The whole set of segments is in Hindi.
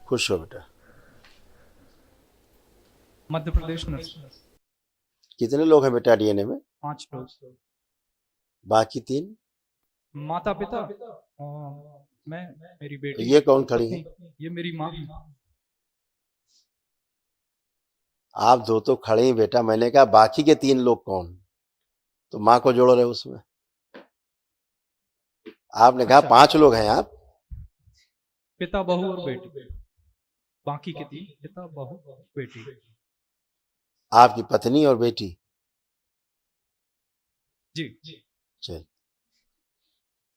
खुश हो बेटा। मध्य प्रदेश नर्सिंग। कितने लोग हैं बेटा डीएनए में? 5 लोग। बाकी 3? माता पिता और मैं, मेरी तो बेटी, ये कौन खड़ी है? पत्नी, ये मेरी माँ। आप दो तो खड़े ही बेटा, मैंने कहा बाकी के 3 लोग कौन? तो माँ को जोड़ रहे उसमें। आपने कहा अच्छा, 5 लोग हैं आप। पिता, बहू और बेटी। बाकी के 3, पिता, बहू, बेटी। आपकी पत्नी और बेटी। जी। चल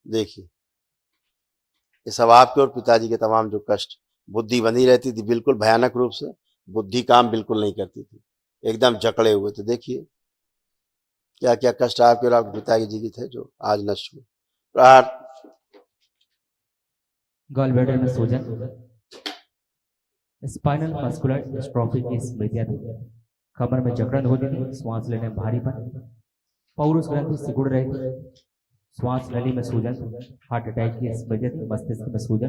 देखिए, ये सब आपके और पिताजी के तमाम जो कष्ट, बुद्धि बंधी रहती थी बिल्कुल भयानक रूप से, बुद्धि काम बिल्कुल नहीं करती थी, एकदम जकड़े हुए थे। देखिए क्या क्या कष्ट आपके और आपके पिताजी जी के थे जो आज नष्ट हुए। प्रहार। गॉलब्लैडर में सूजन, स्पाइनल मस्कुलर डिस्ट्रॉफी की स्मृतियां थी। कमर में जकड़न होती थी, श्वास लेने में भारीपन, पौरुष ग्रंथि सिकुड़ रही थी, श्वास नली में सूजन, हार्ट अटैक की स्मृतियां थी। मस्तिष्क में सूजन,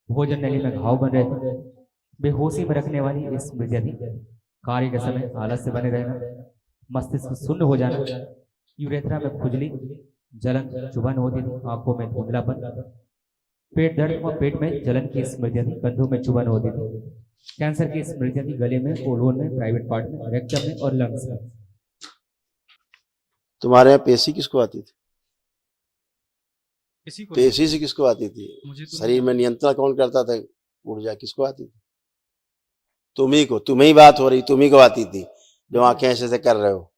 भोजन नली में घाव बन रहे थे, बेहोशी में रखने वाली स्मृतियां थी। कार्य के समय आलस्य बने रहना, मस्तिष्क शून्य हो जाना, यूरेथ्रा में खुजली, जलन, चुभन होती थी, आंखों में धुंधलापन, पेट दर्द और पेट में जलन की स्मृतियां थी, कंधों में चुभन होती थी, कैंसर की स्मृतियां थी, गले में, कोलोन में, प्राइवेट पार्ट में, रेक्टम में और लंग्स में। तुम्हारे यहाँ पेशी किसको आती थी? किसी को पेशी से किसको आती थी? मुझे तो शरीर में नियंत्रण कौन करता था? ऊर्जा किसको आती थी? तुम्ही को। तुम्ही बात हो रही, तुम्ही को आती थी जो आंखें ऐसे कर रहे हो,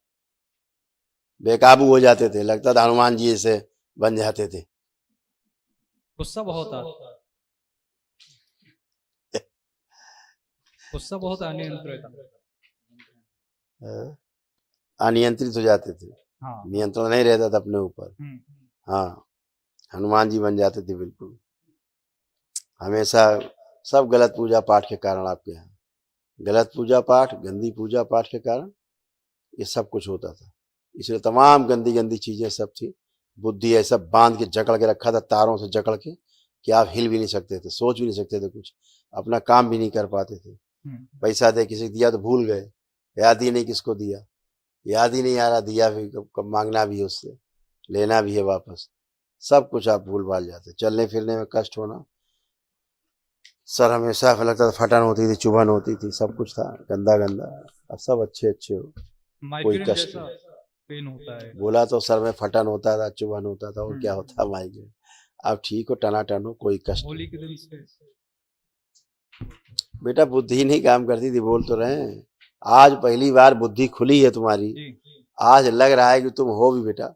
बेकाबू हो जाते थे, लगता था हनुमान जी ऐसे बन जाते थे। गुस्सा बहुत आता, गुस्सा बहुत अनियंत्रित था। अनियंत्रित हो जाते थे, हाँ। नियंत्रण नहीं रहता था अपने ऊपर। हाँ, हनुमान जी बन जाते थे बिल्कुल। हमेशा सब गलत पूजा पाठ के कारण, आपके यहाँ गलत पूजा पाठ, गंदी पूजा पाठ के कारण ये सब कुछ होता था। इसलिए तमाम गंदी गंदी चीजें सब थी। बुद्धि ऐसा बांध के जकड़ के रखा था, तारों से जकड़ के, कि आप हिल भी नहीं सकते थे, सोच भी नहीं सकते थे, कुछ अपना काम भी नहीं कर पाते थे। पैसा दे किसी दिया तो भूल गए, याद ही नहीं किसको दिया, याद ही नहीं आ रहा दिया भी कब मांगना भी है उससे, लेना भी है वापस, सब कुछ आप भूल भाल जाते। चलने फिरने में कष्ट होना, सर हमेशा लगता था फटन होती थी, चुभन होती थी, सब कुछ था गंदा गंदा। अब सब अच्छे अच्छे हो, कोई माइग्रेन कष्ट जैसा नहीं। पेन होता है। बोला तो सर में फटन होता था, चुभन होता था, और क्या होता माइग्रेन। अब ठीक हो, टनाटन हो, कोई कष्ट होली नहीं। के दिन से बेटा बुद्धि ही नहीं काम करती थी, बोल तो रहे हैं। आज पहली बार बुद्धि खुली है तुम्हारी, जी। आज लग रहा है कि तुम हो भी बेटा,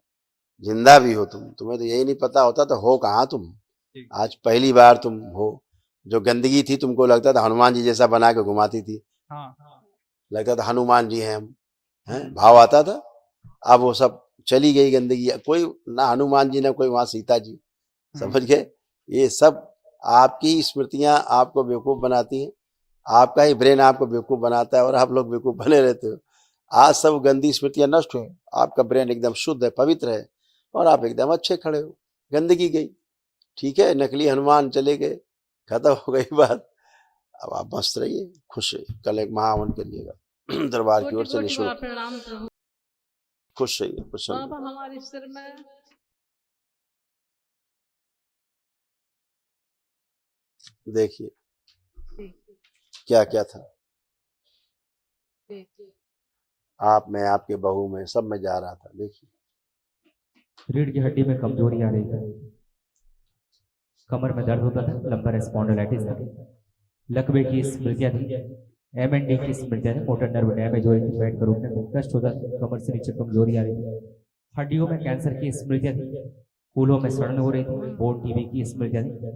जिंदा भी हो तुम। तुम्हें तो यही नहीं पता होता तो हो कहाँ तुम। जी। आज पहली बार तुम हो। जो गंदगी थी तुमको लगता था हनुमान जी जैसा बना के घुमाती थी, हाँ। लगता था हनुमान जी हैं हम, हैं भाव आता था। अब वो सब चली गई गंदगी, कोई ना हनुमान जी ना कोई वहां सीता जी, समझ गए। ये सब आपकी ही स्मृतियां आपको बेवकूफ बनाती हैं, आपका ही ब्रेन आपको बेवकूफ बनाता है, और आप लोग बेवकूफ बने रहते हो। आज सब गंदी स्मृतियां नष्ट हुई, आपका ब्रेन एकदम शुद्ध है, पवित्र है, और आप एकदम अच्छे खड़े हो। गंदगी गई, ठीक है, नकली हनुमान चले गए, खत्म हो गई बात। अब आप मस्त रहिए, खुश रहिए। कल एक महावन करिएगा दरबार की ओर से निःशुल्क। प्रणाम प्रभु। खुश रहिए, खुश रहिए। बाबा हमारे सिर में देखिए क्या क्या था, आप में, आपके बहू में, सब में जा रहा था। देखिए रीढ़ की हड्डी में कमजोरी आ रही थी, कमर में दर्द होता था, लंबर स्पॉन्डिलाइटिस था, लकवे की स्मृतियां थी, एमएनडी की स्मृतियां थी, मोटर नर्व डैमेज हो रही थी, बैठ कर उठने में कष्ट होता था, कमर से नीचे कमजोरी आ रही थी, हड्डियों में कैंसर की स्मृतियां थी, कूलों में सड़न हो रही थी, बोन टीबी की स्मृतियां थी,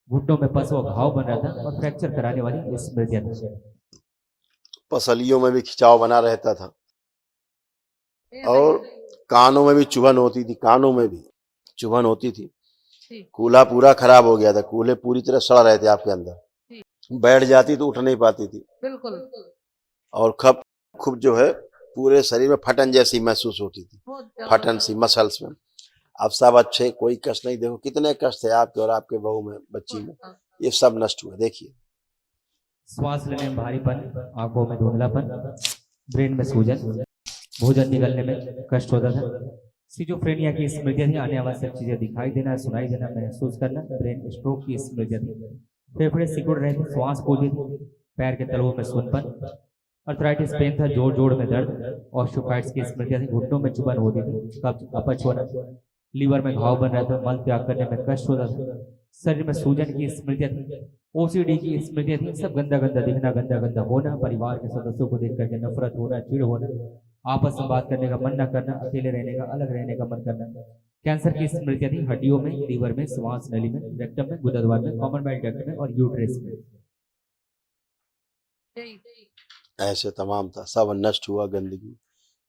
घुटनों में पस व घाव बन रहा था और फ्रैक्चर कराने वाली स्मृतियां थी। पसलियों में भी खिंचाव बना रहता था, और कानों में भी चुभन होती थी, कानों में भी चुभन होती थी। कूल्हा पूरा खराब हो गया था, कूल्हे पूरी तरह सड़ रहे थे आपके अंदर, बैठ जाती तो उठ नहीं पाती थी, बिल्कुल, और खूब जो है पूरे शरीर में फटन जैसी महसूस होती थी, फटन सी मसल्स में। अब सब अच्छे, कोई कष्ट नहीं। देखो कितने कष्ट थे आपके और आपके बहू में, बच्ची में, ये सब नष्ट हुए। देखिए श्वास लेने में भारीपन, आंखों में धुंधलापन, ब्रेन में सूजन, भोजन निगलने में कष्ट होता था। सिजोफ्रेनिया की स्मृतियां थी, आने आवश्यक चीजें दिखाई देना, सुनाई देना, महसूस करना। ब्रेन स्ट्रोक की स्मृतियां थी, फेफड़े सिकुड़ रहे थे, श्वास फूलती थी, पैर के तलवों में सूनपन, अर्थराइटिस पेन था, जोड़ जोड़ में दर्द, ऑस्टियोफाइट्स की स्मृतियां थी, घुटनों में चुभन होती थी, कब्ज, अपच होना, लीवर में घाव बन रहा था, मल त्याग करने में कष्ट होता था, शरीर में सूजन की स्मृतियां थी, ओसीडी की स्मृतियां थी, सब गंदा गंदा दिखना, गंदा गंदा होना, परिवार के सदस्यों को देख करके नफरत होना, चिढ़ होना, आपस में बात करने का मन न करना, अकेले रहने का, अलग रहने का मन करना। कैंसर की स्मृतियां थी, हड्डियों में, लीवर में, श्वास नली में, रेक्टम में, गुदद्वार में, कॉमन बाइल डक्ट में और यूट्रस में। ऐसे तमाम था, सब नष्ट हुआ, गंदगी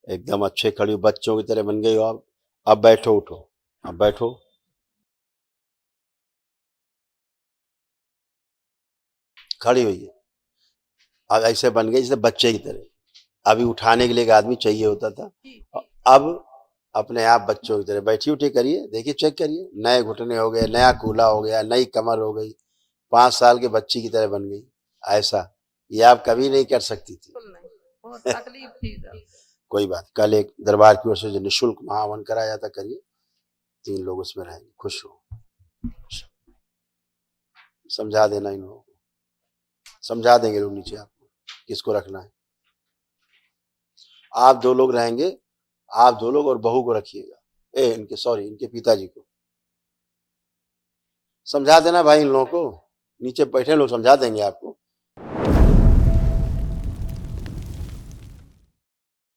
एकदम अच्छे खड़ी हो, बच्चों की तरह बन गई हो आप। अब बैठो, उठो, अब बैठो। खड़ी हुई है, अब ऐसे बन गई जैसे बच्चे की तरह। अभी उठाने के लिए एक आदमी चाहिए होता था, अब अपने आप बच्चों की तरह बैठी उठी करिए, देखिए, चेक करिए, नए घुटने हो गए, नया कूल्हा हो गया, नई कमर हो गई, 5 साल के बच्ची की तरह बन गई। ऐसा ये आप कभी नहीं कर सकती थी। बहुत तकलीफ थी तब। कोई बात, कल एक दरबार की ओर से जो निःशुल्क महावन कराया जाता, करिए, 3 लोग उसमें रहेंगे, खुश हो। समझा देना इन लोगों को, समझा देंगे लोग नीचे आपको किसको रखना है। आप 2 लोग रहेंगे, आप 2 लोग और बहू को रखिएगा, इनके पिताजी को समझा देना भाई। इन लोगों को नीचे बैठे लोग समझा देंगे आपको।